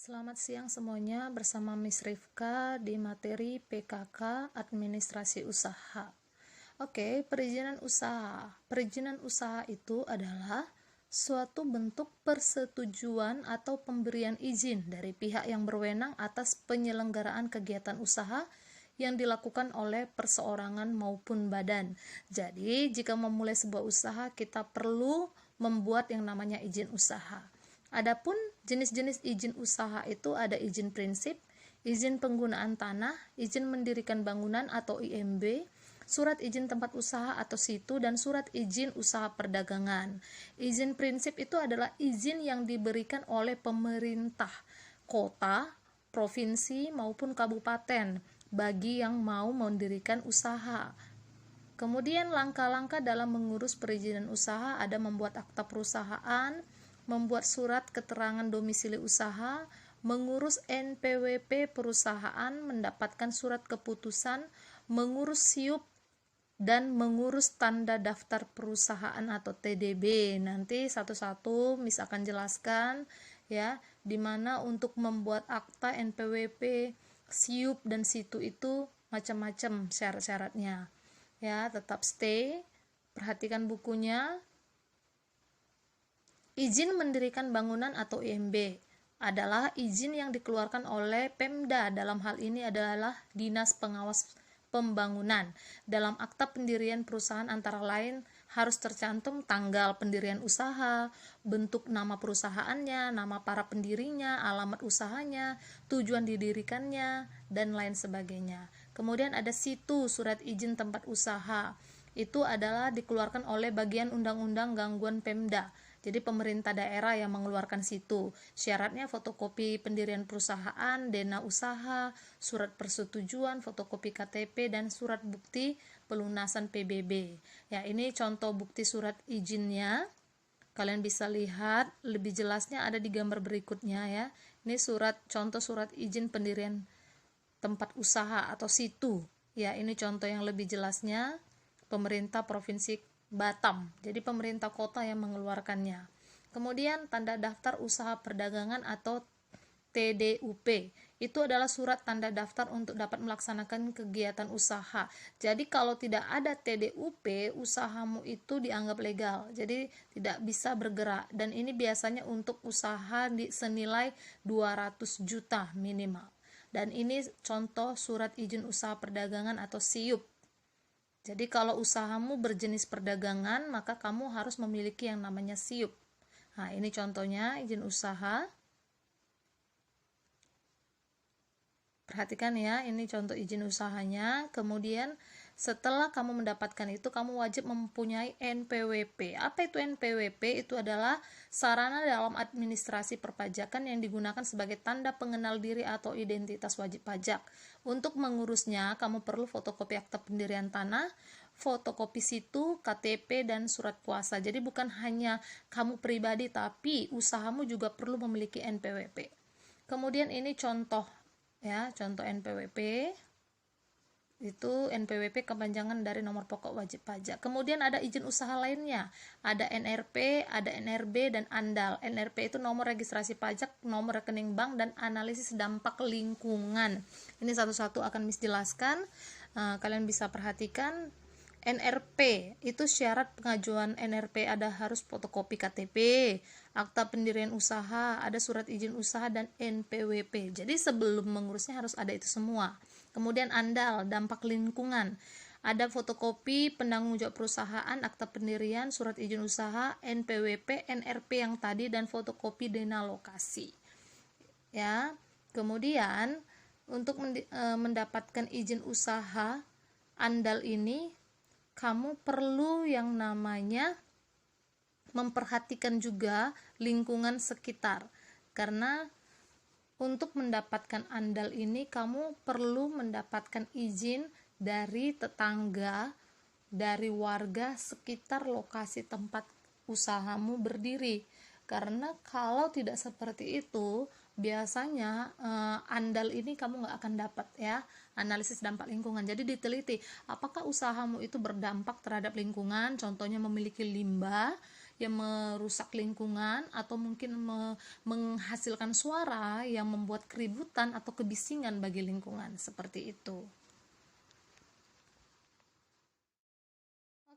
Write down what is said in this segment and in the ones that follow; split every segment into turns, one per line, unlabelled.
Selamat siang semuanya, bersama Miss Rifka di materi PKK Administrasi Usaha. Oke, perizinan usaha. Perizinan usaha itu adalah suatu bentuk persetujuan atau pemberian izin dari pihak yang berwenang atas penyelenggaraan kegiatan usaha yang dilakukan oleh perseorangan maupun badan. Jadi, jika memulai sebuah usaha, kita perlu membuat yang namanya izin usaha. Adapun jenis-jenis izin usaha itu ada izin prinsip, izin penggunaan tanah, izin mendirikan bangunan atau IMB, surat izin tempat usaha atau situ, dan surat izin usaha perdagangan. Izin prinsip itu adalah izin yang diberikan oleh pemerintah kota, provinsi maupun kabupaten bagi yang mau mendirikan usaha. Kemudian langkah-langkah dalam mengurus perizinan usaha ada membuat akta perusahaan, membuat surat keterangan domisili usaha, mengurus NPWP perusahaan, mendapatkan surat keputusan, mengurus SIUP, dan mengurus tanda daftar perusahaan atau TDB. Nanti satu-satu Miss akan jelaskan ya, dimana untuk membuat akta NPWP, SIUP, dan situ itu macam-macam syarat-syaratnya. Ya, tetap stay, perhatikan bukunya. Izin mendirikan bangunan atau IMB adalah izin yang dikeluarkan oleh Pemda. Dalam hal ini adalah Dinas Pengawas Pembangunan. Dalam akta pendirian perusahaan antara lain harus tercantum tanggal pendirian usaha, bentuk nama perusahaannya, nama para pendirinya, alamat usahanya, tujuan didirikannya, dan lain sebagainya. Kemudian ada situ, surat izin tempat usaha. Itu adalah dikeluarkan oleh bagian undang-undang gangguan Pemda. Jadi pemerintah daerah yang mengeluarkan situ. Syaratnya fotokopi pendirian perusahaan, dena usaha, surat persetujuan, fotokopi KTP, dan surat bukti pelunasan PBB. Ya, ini contoh bukti surat izinnya. Kalian bisa lihat lebih jelasnya ada di gambar berikutnya ya. Ini contoh surat izin pendirian tempat usaha atau situ. Ya, ini contoh yang lebih jelasnya. Pemerintah Provinsi Batam. Jadi pemerintah kota yang mengeluarkannya. Kemudian tanda daftar usaha perdagangan atau TDUP. Itu adalah surat tanda daftar untuk dapat melaksanakan kegiatan usaha. Jadi kalau tidak ada TDUP, usahamu itu dianggap legal. Jadi tidak bisa bergerak, dan ini biasanya untuk usaha senilai 200 juta minimal. Dan ini contoh surat izin usaha perdagangan atau SIUP. Jadi kalau usahamu berjenis perdagangan, maka kamu harus memiliki yang namanya SIUP. Nah, ini contohnya izin usaha. Perhatikan ya, ini contoh izin usahanya. Kemudian setelah kamu mendapatkan itu, kamu wajib mempunyai NPWP. Apa itu NPWP? Itu adalah sarana dalam administrasi perpajakan yang digunakan sebagai tanda pengenal diri atau identitas wajib pajak. Untuk mengurusnya, kamu perlu fotokopi akta pendirian tanah, fotokopi situ, KTP, dan surat kuasa. Jadi bukan hanya kamu pribadi, tapi usahamu juga perlu memiliki NPWP. Kemudian ini contoh ya, contoh NPWP. Itu NPWP kepanjangan dari nomor pokok wajib pajak. Kemudian ada izin usaha lainnya, ada NRP, ada NRB, dan ANDAL. NRP itu nomor registrasi pajak, nomor rekening bank, dan analisis dampak lingkungan. Ini satu-satu akan Miss jelaskan. Kalian bisa perhatikan. NRP itu syarat pengajuan NRP ada harus fotokopi KTP, akta pendirian usaha, ada surat izin usaha, dan NPWP. Jadi sebelum mengurusnya harus ada itu semua. Kemudian ANDAL, dampak lingkungan, ada fotokopi penanggung jawab perusahaan, akta pendirian, surat izin usaha, NPWP, NRP yang tadi, dan fotokopi dena lokasi. Ya, kemudian untuk mendapatkan izin usaha ANDAL ini, kamu perlu yang namanya memperhatikan juga lingkungan sekitar, karena untuk mendapatkan ANDAL ini kamu perlu mendapatkan izin dari tetangga, dari warga sekitar lokasi tempat usahamu berdiri. Karena kalau tidak seperti itu, biasanya ANDAL ini kamu nggak akan dapat ya, analisis dampak lingkungan. Jadi diteliti apakah usahamu itu berdampak terhadap lingkungan, contohnya memiliki limbah yang merusak lingkungan atau mungkin menghasilkan suara yang membuat keributan atau kebisingan bagi lingkungan, seperti itu.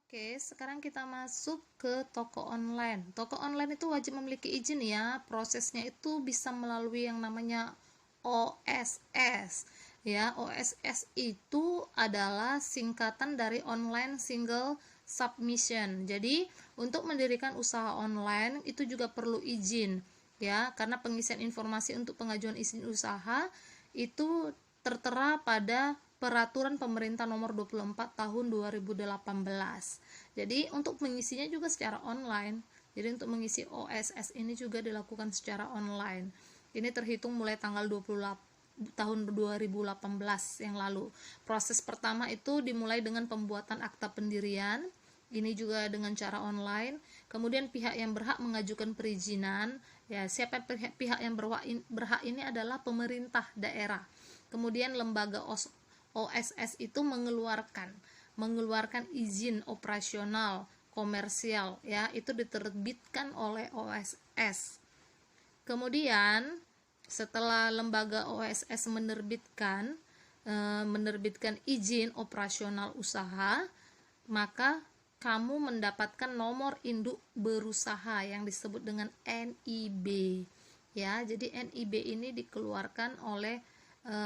Oke, sekarang kita masuk ke toko online. Toko online itu wajib memiliki izin ya. Prosesnya itu bisa melalui yang namanya OSS. Ya, OSS itu adalah singkatan dari Online Single Submission. Jadi, untuk mendirikan usaha online itu juga perlu izin ya, karena pengisian informasi untuk pengajuan izin usaha itu tertera pada Peraturan Pemerintah Nomor 24 Tahun 2018. Jadi untuk mengisinya juga secara online. Jadi untuk mengisi OSS ini juga dilakukan secara online. Ini terhitung mulai tanggal 28 tahun 2018 yang lalu. Proses pertama itu dimulai dengan pembuatan akta pendirian. Ini juga dengan cara online. Kemudian pihak yang berhak mengajukan perizinan, ya siapa pihak yang berhak ini adalah pemerintah daerah. Kemudian lembaga OSS itu mengeluarkan izin operasional komersial ya, itu diterbitkan oleh OSS. Kemudian setelah lembaga OSS menerbitkan izin operasional usaha, maka kamu mendapatkan nomor induk berusaha yang disebut dengan NIB ya. Jadi NIB ini dikeluarkan oleh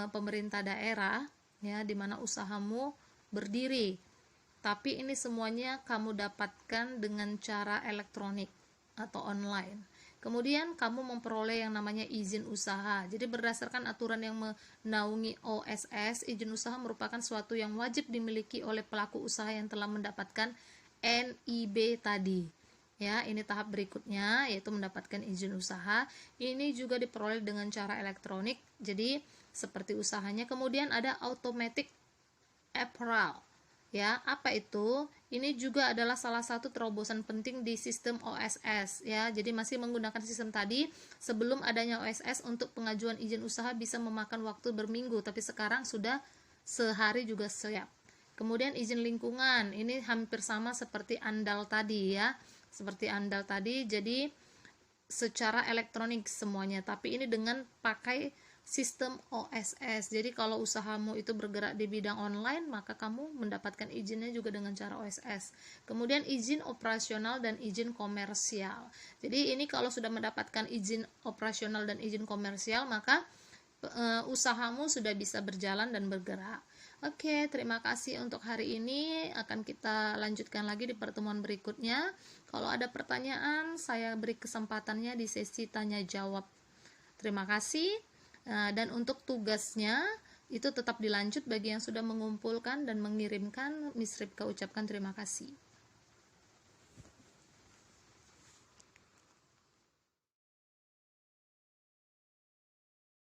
pemerintah daerah ya, di mana usahamu berdiri. Tapi ini semuanya kamu dapatkan dengan cara elektronik atau online. Kemudian kamu memperoleh yang namanya izin usaha. Jadi berdasarkan aturan yang menaungi OSS, izin usaha merupakan suatu yang wajib dimiliki oleh pelaku usaha yang telah mendapatkan NIB tadi. Ya, ini tahap berikutnya yaitu mendapatkan izin usaha. Ini juga diperoleh dengan cara elektronik. Jadi seperti usahanya. Kemudian ada automatic approval. Ya, apa itu? Ini juga adalah salah satu terobosan penting di sistem OSS ya. Jadi masih menggunakan sistem tadi. Sebelum adanya OSS, untuk pengajuan izin usaha bisa memakan waktu berminggu, tapi sekarang sudah sehari juga siap. Kemudian izin lingkungan, ini hampir sama seperti ANDAL tadi ya. Seperti ANDAL tadi, jadi secara elektronik semuanya, tapi ini dengan pakai sistem OSS. Jadi kalau usahamu itu bergerak di bidang online, maka kamu mendapatkan izinnya juga dengan cara OSS. Kemudian izin operasional dan izin komersial. Jadi ini kalau sudah mendapatkan izin operasional dan izin komersial, maka usahamu sudah bisa berjalan dan bergerak. Oke, terima kasih untuk hari ini. Akan kita lanjutkan lagi di pertemuan berikutnya. Kalau ada pertanyaan, saya beri kesempatannya di sesi tanya jawab. Terima kasih. Dan untuk tugasnya itu tetap dilanjut bagi yang sudah mengumpulkan dan mengirimkan. Miss Ripka ucapkan terima kasih.